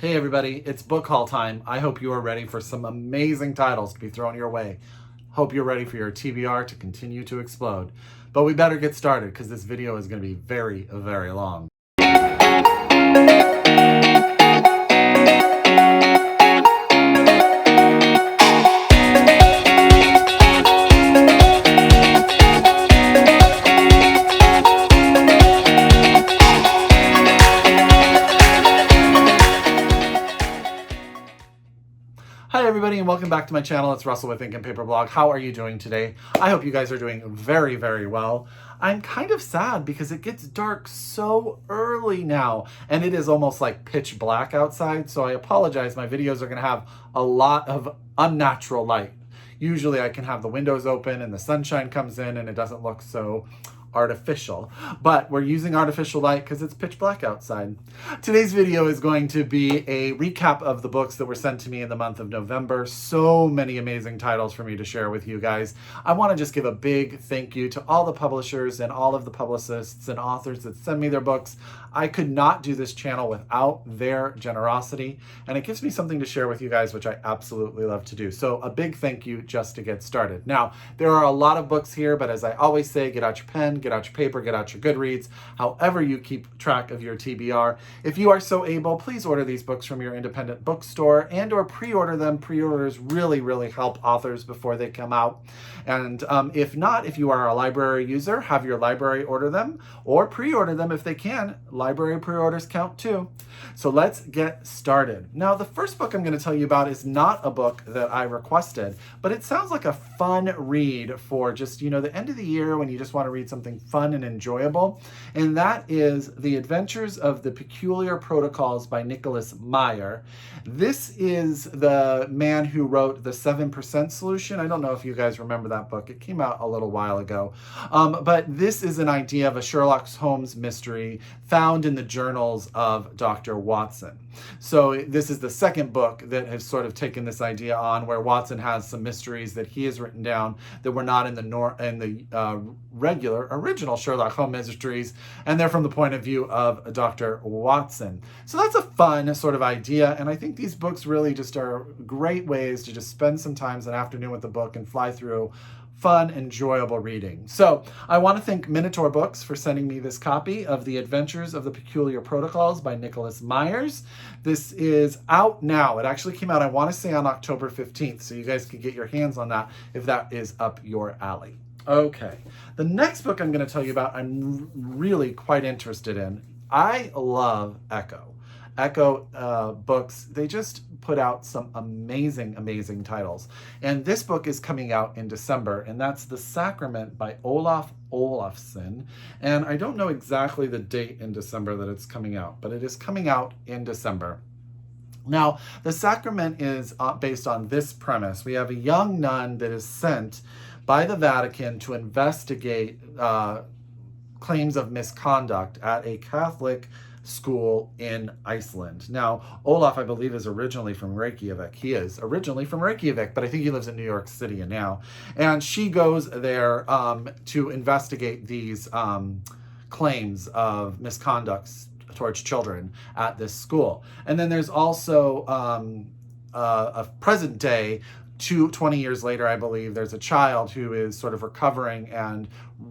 Hey everybody, it's book haul time. I hope you are ready for some amazing titles to be thrown your way. Hope you're ready for your TBR to continue to explode. But we better get started because this video is going to be very, very long. Hi everybody and welcome back to my channel. It's Russell with Ink and Paper Blog. How are you doing today? I hope you guys are doing very, very well. I'm kind of sad because it gets dark so early now and it is almost like pitch black outside, so I apologize. My videos are going to have a lot of unnatural light. Usually I can have the windows open and the sunshine comes in and it doesn't look so artificial, but we're using artificial light because it's pitch black outside. Today's video is going to be a recap of the books that were sent to me in the month of November. So many amazing titles for me to share with you guys. I want to just give a big thank you to all the publishers and all of the publicists and authors that send me their books. I could not do this channel without their generosity, and it gives me something to share with you guys, which I absolutely love to do. So a big thank you just to get started. Now, there are a lot of books here, but as I always say, get out your pen, get out your paper, get out your Goodreads, however you keep track of your TBR. If you are so able, please order these books from your independent bookstore and or pre-order them. Pre-orders really, really help authors before they come out. And if not, if you are a library user, have your library order them or pre-order them if they can. Library pre-orders count too. So let's get started. Now, the first book I'm going to tell you about is not a book that I requested, but it sounds like a fun read for just, you know, the end of the year when you just want to read something fun and enjoyable. And that is The Adventures of the Peculiar Protocols by Nicholas Meyer. This is the man who wrote The 7% Solution. I don't know if you guys remember that book. It came out a little while ago. But this is an idea of a Sherlock Holmes mystery found in the journals of Dr. Watson. So this is the second book that has sort of taken this idea on, where Watson has some mysteries that he has written down that were not in the regular original Sherlock Holmes mysteries, and they're from the point of view of Dr. Watson. So that's a fun sort of idea, and I think these books really just are great ways to just spend some time an afternoon with the book and fly through fun, enjoyable reading. So I want to thank Minotaur Books for sending me this copy of The Adventures of the Peculiar Protocols by Nicholas Meyer. This is out now. It actually came out, I want to say, on October 15th, so you guys can get your hands on that if that is up your alley. Okay, the next book I'm going to tell you about I'm really quite interested in. I love Ecco. Ecco books, they just put out some amazing titles. And this book is coming out in December, and that's The Sacrament by Olaffson. And I don't know exactly the date in December that it's coming out, but it is coming out in December. Now, The Sacrament is based on this premise. We have a young nun that is sent by the Vatican to investigate claims of misconduct at a Catholic school in Iceland. Now, Olaf, I believe, is originally from Reykjavik. He is originally from Reykjavik, but I think he lives in New York City now. And she goes there to investigate these claims of misconduct towards children at this school. And then there's also a present day, 20 years later, I believe, there's a child who is sort of recovering and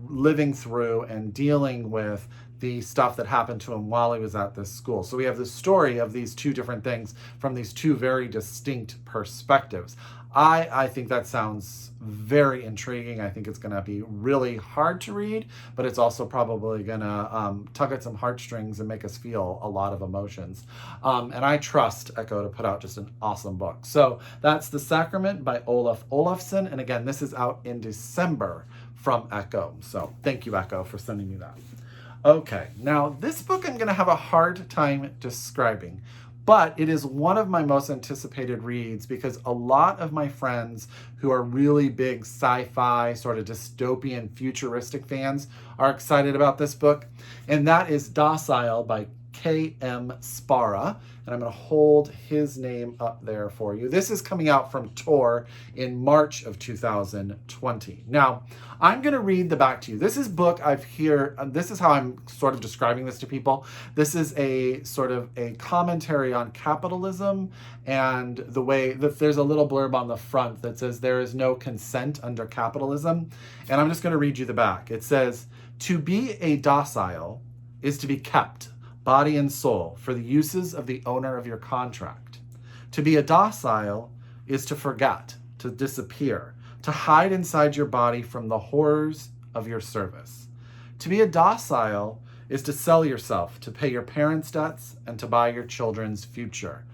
living through and dealing with the stuff that happened to him while he was at this school. So we have the story of these two different things from these two very distinct perspectives. I think that sounds very intriguing. I think it's going to be really hard to read, but it's also probably going to tug at some heartstrings and make us feel a lot of emotions. And I trust Ecco to put out just an awesome book. So that's The Sacrament by Olaffson. And again, this is out in December from Ecco. So thank you, Ecco, for sending me that. Okay, now this book I'm going to have a hard time describing, but it is one of my most anticipated reads because a lot of my friends who are really big sci-fi, sort of dystopian, futuristic fans are excited about this book, and that is Docile by K.M. Szpara. and I'm going to hold his name up there for you. This is coming out from Tor in March of 2020. Now, I'm going to read the back to you. This is book this is how I'm sort of describing this to people. This is a sort of a commentary on capitalism and the way that there's a little blurb on the front that says there is no consent under capitalism. And I'm just going to read you the back. It says, "To be a docile is to be kept, body and soul, for the uses of the owner of your contract. To be a docile is to forget, to disappear, to hide inside your body from the horrors of your service. To be a docile is to sell yourself, to pay your parents' debts, and to buy your children's future."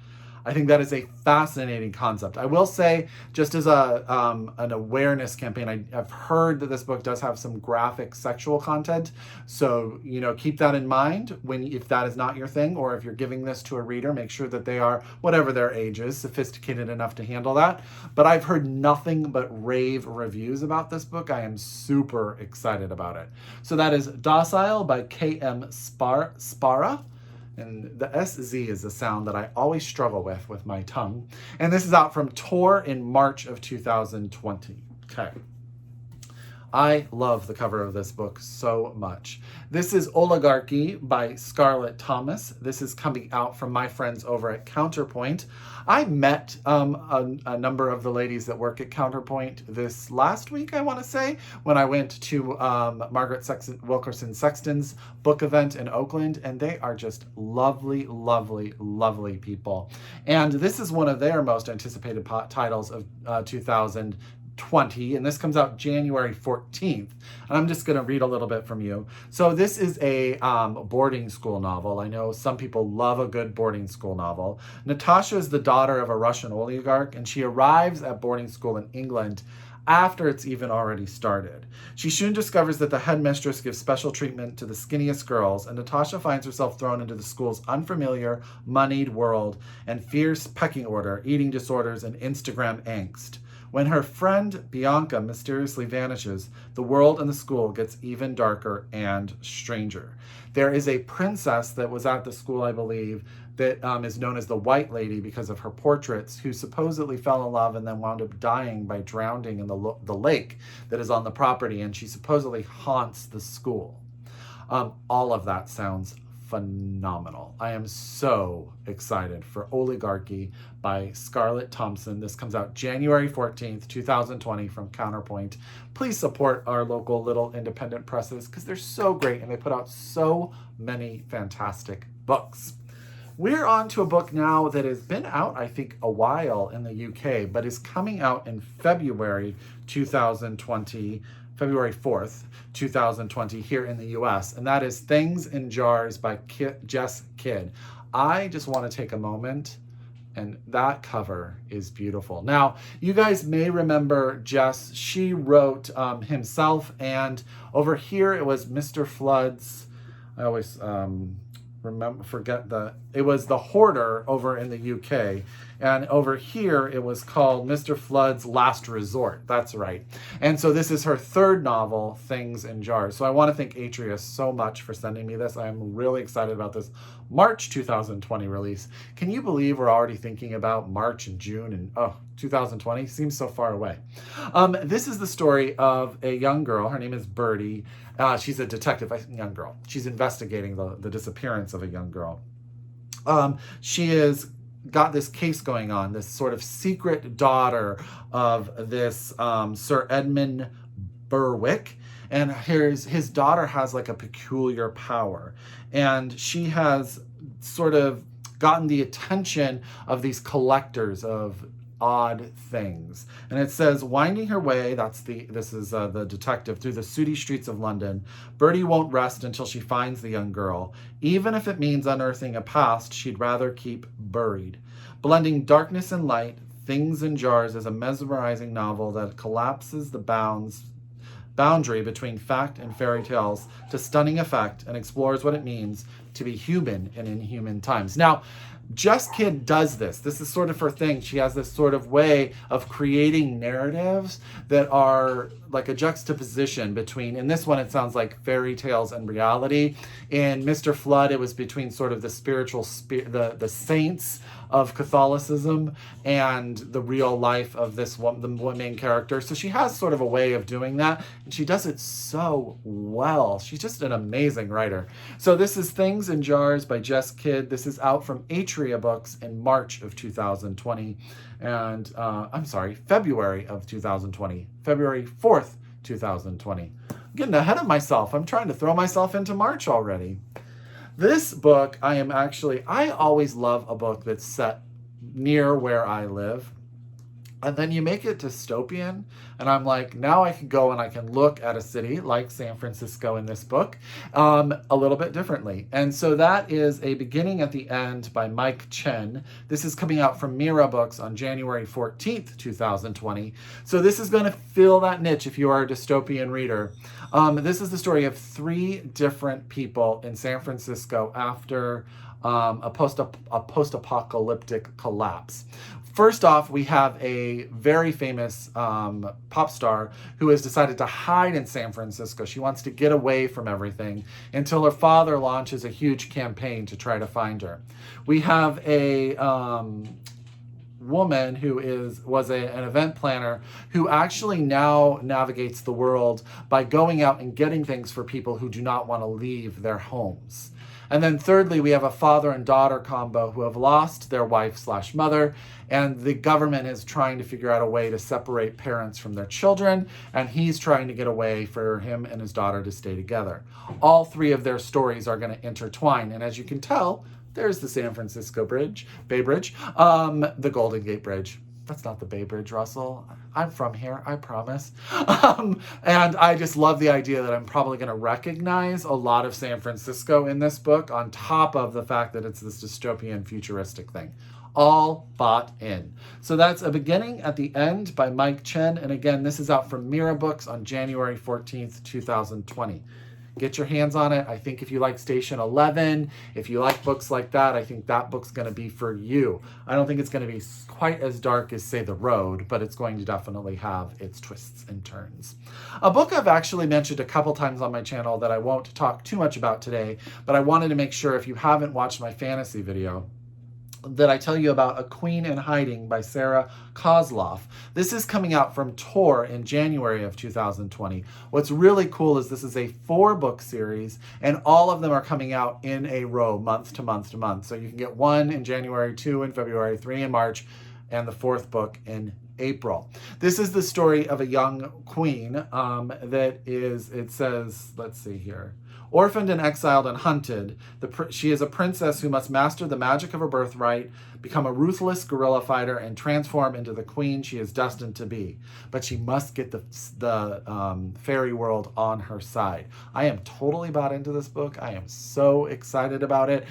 I think that is a fascinating concept. I will say, just as an awareness campaign, I've heard that this book does have some graphic sexual content. So, keep that in mind if that is not your thing, or if you're giving this to a reader, make sure that they are, whatever their age is, sophisticated enough to handle that. But I've heard nothing but rave reviews about this book. I am super excited about it. So that is Docile by K.M. Szpara. And the SZ is a sound that I always struggle with my tongue. And this is out from Tor in March of 2020. Okay. I love the cover of this book so much. This is Oligarchy by Scarlett Thomas. This is coming out from my friends over at Counterpoint. I met a number of the ladies that work at Counterpoint this last week, I want to say, when I went to Margaret Wilkerson Sexton's book event in Oakland, and they are just lovely, lovely, lovely people. And this is one of their most anticipated titles of 2020, and this comes out January 14th. And I'm just going to read a little bit from you. So this is a boarding school novel. I know some people love a good boarding school novel. Natasha is the daughter of a Russian oligarch, and she arrives at boarding school in England after it's even already started. She soon discovers that the headmistress gives special treatment to the skinniest girls, and Natasha finds herself thrown into the school's unfamiliar, moneyed world and fierce pecking order, eating disorders, and Instagram angst. When her friend Bianca mysteriously vanishes, the world and the school gets even darker and stranger. There is a princess that was at the school, I believe, that is known as the White Lady because of her portraits, who supposedly fell in love and then wound up dying by drowning in the lake that is on the property, and she supposedly haunts the school. All of that sounds phenomenal. I am so excited for Oligarchy by Scarlett Thompson. This comes out January 14th, 2020 from Counterpoint. Please support our local little independent presses because they're so great and they put out so many fantastic books. We're on to a book now that has been out, I think, a while in the UK, but is coming out in February 2020, February 4th, 2020 here in the US, and that is Things in Jars by Jess Kidd. I just want to take a moment, and that cover is beautiful. Now, you guys may remember Jess. She wrote Himself, and over here it was Mr. Flood's, I always it was The Hoarder over in the UK, and over here it was called Mr. Flood's Last Resort. That's right. And so this is her third novel, Things in Jars. So I want to thank Atria so much for sending me this. I'm really excited about this March 2020 release. Can you believe we're already thinking about March and June and 2020 seems so far away. This is the story of a young girl. Her name is Birdie. She's a detective, a young girl. She's investigating the disappearance of a young girl. She has got this case going on, this sort of secret daughter of this Sir Edmund Berwick. And his daughter has like a peculiar power. And she has sort of gotten the attention of these collectors of odd things. And it says, winding her way, this is the detective, through the sooty streets of London, Birdie won't rest until she finds the young girl, even if it means unearthing a past she'd rather keep buried. Blending darkness and light, Things in Jars is a mesmerizing novel that collapses the boundary between fact and fairy tales to stunning effect and explores what it means to be human in inhuman times. Now, Jess Kidd does this. This is sort of her thing. She has this sort of way of creating narratives that are like a juxtaposition between, in this one it sounds like fairy tales and reality. In Mr. Flood, it was between sort of the spiritual the saints of Catholicism and the real life of this one, the main character. So she has sort of a way of doing that, and she does it so well. She's just an amazing writer. So this is Things in Jars by Jess Kidd. This is out from Atria Books in March of 2020. And I'm sorry, February of 2020. February 4th, 2020. I'm getting ahead of myself. I'm trying to throw myself into March already. This book, I always love a book that's set near where I live. And then you make it dystopian, and I'm like, now I can go and I can look at a city like San Francisco in this book a little bit differently. And so that is A Beginning at the End by Mike Chen. This is coming out from Mira Books on January 14th, 2020. So this is going to fill that niche if you are a dystopian reader. This is the story of 3 different people in San Francisco after a post-apocalyptic collapse. First off, we have a very famous pop star who has decided to hide in San Francisco. She wants to get away from everything until her father launches a huge campaign to try to find her. We have a woman who was an event planner who actually now navigates the world by going out and getting things for people who do not want to leave their homes. And then thirdly, we have a father and daughter combo who have lost their wife/mother, and the government is trying to figure out a way to separate parents from their children, and he's trying to get a way for him and his daughter to stay together. All 3 of their stories are going to intertwine, and as you can tell, there's the San Francisco Bay Bridge, the Golden Gate Bridge. That's not the Bay Bridge, Russell. I'm from here, I promise. And I just love the idea that I'm probably going to recognize a lot of San Francisco in this book, on top of the fact that it's this dystopian futuristic thing. All bought in. So that's A Beginning at the End by Mike Chen. And again, this is out from Mira Books on January 14th, 2020. Get your hands on it. I think if you like Station 11, if you like books like that, I think that book's going to be for you. I don't think it's going to be quite as dark as, say, The Road, but it's going to definitely have its twists and turns. A book I've actually mentioned a couple times on my channel that I won't talk too much about today, but I wanted to make sure, if you haven't watched my fantasy video, that I tell you about A Queen in Hiding by Sarah Kozloff. This is coming out from Tor in January of 2020. What's really cool is this is a 4-book series, and all of them are coming out in a row, month to month to month. So you can get 1 in January, 2 in February, 3 in March, and the 4th book in April. This is the story of a young queen that is, it says, let's see here, orphaned and exiled and hunted, she is a princess who must master the magic of her birthright, become a ruthless guerrilla fighter, and transform into the queen she is destined to be. But she must get the fairy world on her side. I am totally bought into this book. I am so excited about it.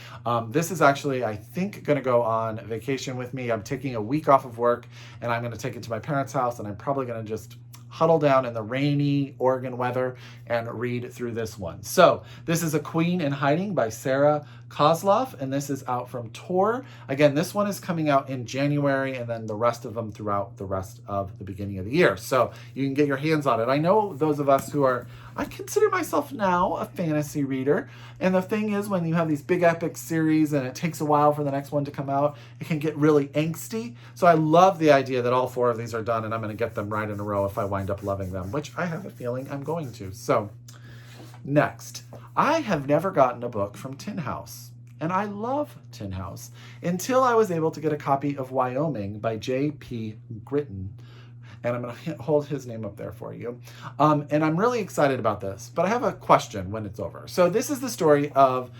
This is actually, I think, going to go on vacation with me. I'm taking a week off of work, and I'm going to take it to my parents' house, and I'm probably going to just huddle down in the rainy Oregon weather and read through this one. So this is A Queen in Hiding by Sarah Kozloff, and this is out from Tor. Again, this one is coming out in January, and then the rest of them throughout the rest of the beginning of the year. So you can get your hands on it. I know those of us who are, I consider myself now a fantasy reader. And the thing is, when you have these big epic series and it takes a while for the next one to come out, it can get really angsty. So I love the idea that all 4 of these are done, and I'm going to get them right in a row if I wind up loving them, which I have a feeling I'm going to. So next, I have never gotten a book from Tin House, and I love Tin House, until I was able to get a copy of Wyoming by J.P. Gritton. And I'm going to hold his name up there for you. And I'm really excited about this, but I have a question when it's over. So this is the story of,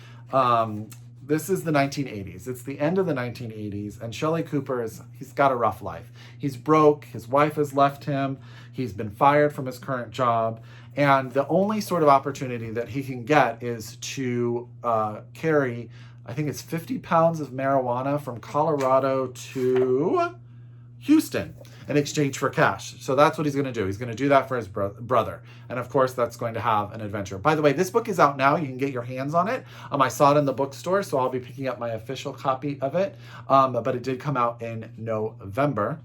this is the 1980s. It's the end of the 1980s, and Shelley Cooper he's got a rough life. He's broke, his wife has left him, he's been fired from his current job, and the only sort of opportunity that he can get is to carry, I think it's 50 pounds of marijuana from Colorado to Houston in exchange for cash. So that's what he's going to do. He's going to do that for his brother. And of course, that's going to have an adventure. By the way, this book is out now. You can get your hands on it. I saw it in the bookstore, so I'll be picking up my official copy of it. But it did come out in November.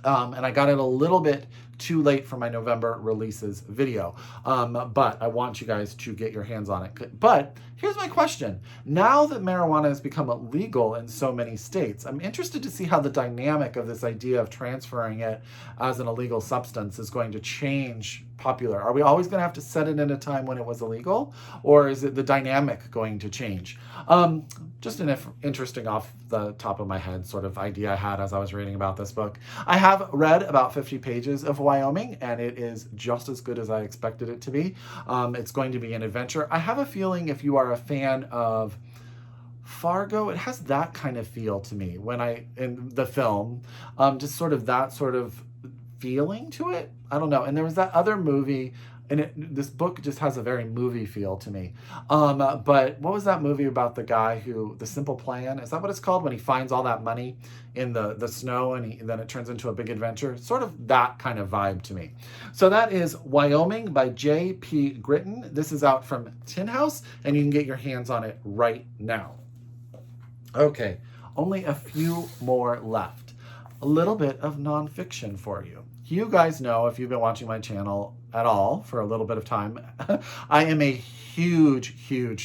And I got it a little bit too late for my November releases video. But I want you guys to get your hands on it. But here's my question. Now that marijuana has become illegal in so many states, I'm interested to see how the dynamic of this idea of transferring it as an illegal substance is going to change popular. Are we always going to have to set it in a time when it was illegal, or is it the dynamic going to change? Just an interesting off the top of my head sort of idea I had as I was reading about this book. I have read about 50 pages of Wyoming, and it is just as good as I expected it to be. It's going to be an adventure. I have a feeling if you are a fan of Fargo, it has that kind of feel to me in the film, just sort of that sort of feeling to it. I don't know. And there was that other movie, and this book just has a very movie feel to me. But what was that movie about the guy who, The Simple Plan? Is that what it's called? When he finds all that money in the snow and then it turns into a big adventure? Sort of that kind of vibe to me. So that is Wyoming by J.P. Gritton. This is out from Tin House, and you can get your hands on it right now. Okay, only a few more left. A little bit of nonfiction for you. You guys know, if you've been watching my channel at all for a little bit of time, I am a huge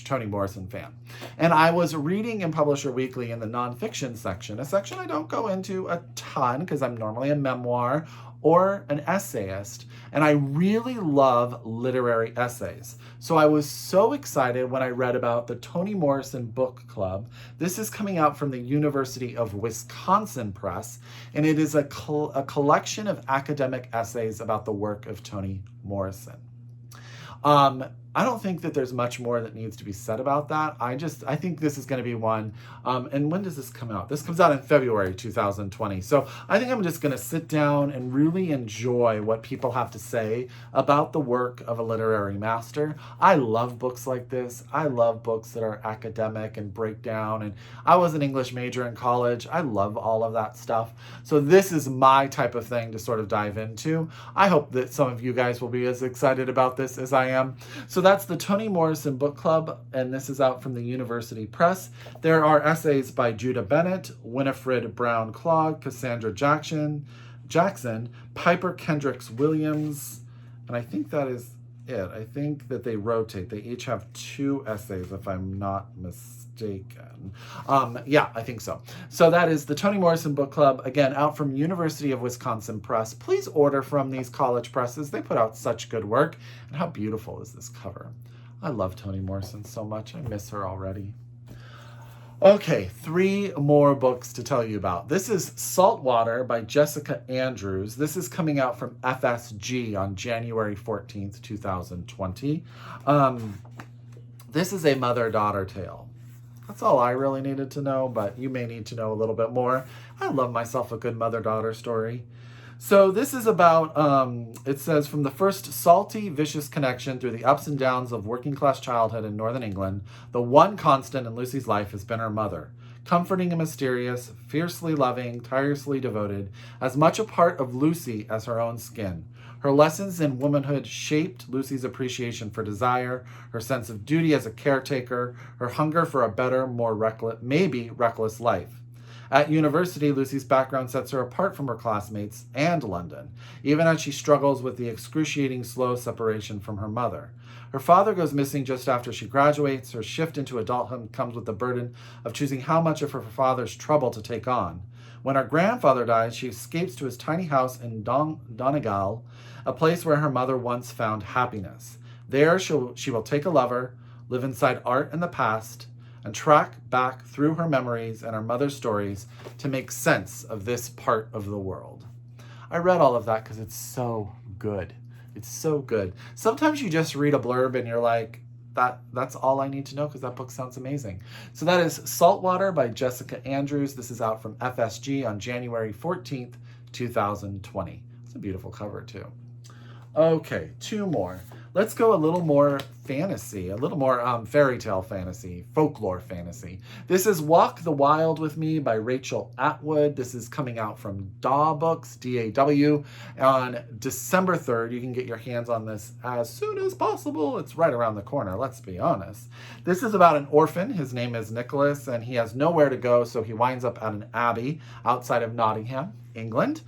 Toni Morrison fan. And I was reading in Publisher Weekly in the nonfiction section, a section I don't go into a ton because I'm normally a memoir or an essayist, and I really love literary essays. So I was so excited when I read about the Toni Morrison Book Club. This is coming out from the University of Wisconsin Press, and it is a collection of academic essays about the work of Toni Morrison. I don't think that there's much more that needs to be said about that. I think this is going to be one. And when does this come out? This comes out in February 2020. So I think I'm just going to sit down and really enjoy what people have to say about the work of a literary master. I love books like this. I love books that are academic and break down. And I was an English major in college. I love all of that stuff. So this is my type of thing to sort of dive into. I hope that some of you guys will be as excited about this as I am. So that's the Toni Morrison Book Club, and this is out from the University Press. There are essays by Judah Bennett, Winifred Brown Clogg, Cassandra Jackson, Piper Kendricks Williams, and I think that is it. I think that they rotate. They each have 2 essays, if I'm not mistaken. Yeah, I think so. So that is the Toni Morrison Book Club, again, out from University of Wisconsin Press. Please order from these college presses. They put out such good work. And how beautiful is this cover? I love Toni Morrison so much. I miss her already. Okay, 3 more books to tell you about. This is Saltwater by Jessica Andrews. This is coming out from FSG on January 14th, 2020. This is a mother-daughter tale. That's all I really needed to know, but you may need to know a little bit more. I love myself a good mother-daughter story. So this is about, it says, from the first salty, vicious connection through the ups and downs of working-class childhood in Northern England, the one constant in Lucy's life has been her mother. Comforting and mysterious, fiercely loving, tirelessly devoted, as much a part of Lucy as her own skin. Her lessons in womanhood shaped Lucy's appreciation for desire, her sense of duty as a caretaker, her hunger for a better, more reckless, maybe reckless life. At university, Lucy's background sets her apart from her classmates and London, even as she struggles with the excruciating slow separation from her mother. Her father goes missing just after she graduates. Her shift into adulthood comes with the burden of choosing how much of her father's trouble to take on. When her grandfather dies, she escapes to his tiny house in Donegal, a place where her mother once found happiness. There, she will take a lover, live inside art and the past, and track back through her memories and her mother's stories to make sense of this part of the world. I read all of that because it's so good. It's so good. Sometimes you just read a blurb and you're like, that's all I need to know because that book sounds amazing. So that is Saltwater by Jessica Andrews. This is out from FSG on January 14th, 2020. It's a beautiful cover too. Okay, 2 more. Let's go a little more fantasy, a little more fairy tale fantasy, folklore fantasy. This is Walk the Wild with Me by Rachel Atwood. This is coming out from Daw Books, D-A-W, on December 3rd. You can get your hands on this as soon as possible. It's right around the corner, let's be honest. This is about an orphan. His name is Nicholas, and he has nowhere to go, so he winds up at an abbey outside of Nottingham, England.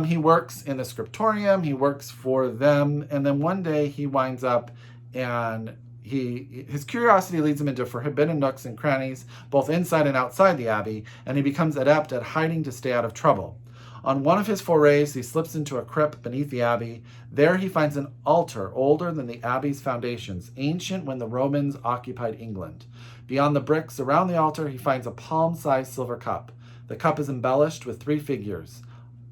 He works in the scriptorium, he works for them, and then one day he winds up and his curiosity leads him into forbidden nooks and crannies, both inside and outside the abbey, and he becomes adept at hiding to stay out of trouble. On one of his forays, he slips into a crypt beneath the abbey. There he finds an altar older than the abbey's foundations, ancient when the Romans occupied England. Beyond the bricks around the altar, he finds a palm-sized silver cup. The cup is embellished with three figures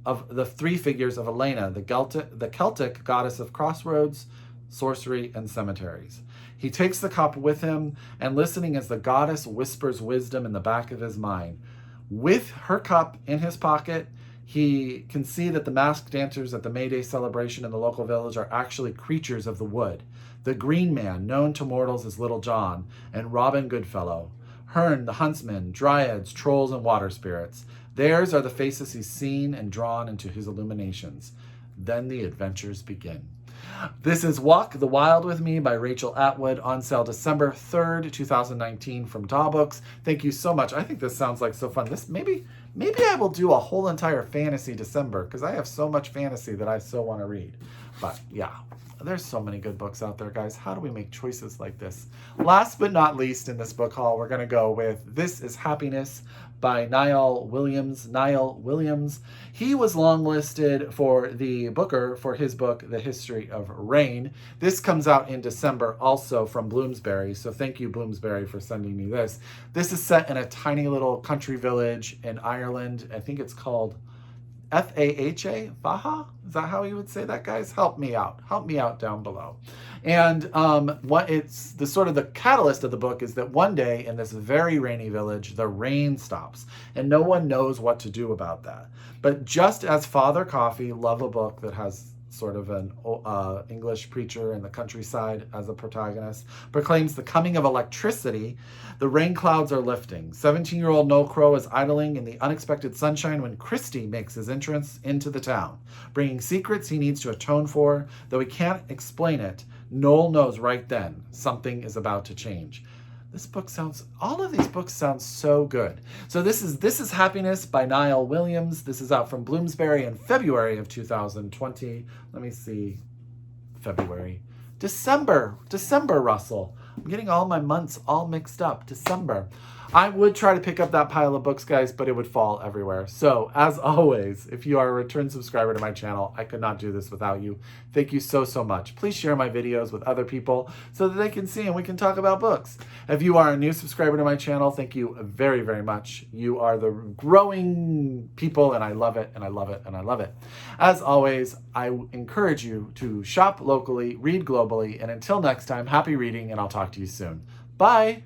of Elena, the Celtic goddess of crossroads, sorcery, and cemeteries. He takes the cup with him, and listening as the goddess whispers wisdom in the back of his mind. With her cup in his pocket, he can see that the masked dancers at the May Day celebration in the local village are actually creatures of the wood. The Green Man, known to mortals as Little John, and Robin Goodfellow. Herne, the huntsman, dryads, trolls, and water spirits. Theirs are the faces he's seen and drawn into his illuminations. Then the adventures begin. This is Walk the Wild with Me by Rachel Atwood, on sale December 3rd, 2019 from Daw Books. Thank you so much. I think this sounds like so fun. This maybe I will do a whole entire fantasy December, because I have so much fantasy that I so want to read. But yeah, there's so many good books out there, guys. How do we make choices like this? Last but not least in this book haul, we're going to go with This is Happiness by Niall Williams. He was longlisted for the Booker for his book, The History of Rain. This comes out in December also from Bloomsbury, so thank you, Bloomsbury, for sending me this. This is set in a tiny little country village in Ireland. I think it's called Faha? Vaha? Is that how you would say that, guys? Help me out. Help me out down below. And what it's the sort of the catalyst of the book is that one day in this very rainy village, the rain stops, and no one knows what to do about that. But just as Father Coffee, love a book that has sort of an English preacher in the countryside as a protagonist, proclaims the coming of electricity, the rain clouds are lifting. 17-year-old Noel Crow is idling in the unexpected sunshine when Christy makes his entrance into the town, bringing secrets he needs to atone for. Though he can't explain it, Noel knows right then something is about to change. All of these books sound so good. So this is Happiness by Niall Williams. This is out from Bloomsbury in February of 2020. Let me see. December, Russell. I'm getting all my months all mixed up. December. I would try to pick up that pile of books, guys, but it would fall everywhere. So, as always, if you are a return subscriber to my channel, I could not do this without you. Thank you so, so much. Please share my videos with other people so that they can see and we can talk about books. If you are a new subscriber to my channel, thank you very, very much. You are the growing people, and I love it, and I love it, and I love it. As always, I encourage you to shop locally, read globally, and until next time, happy reading, and I'll talk to you soon. Bye!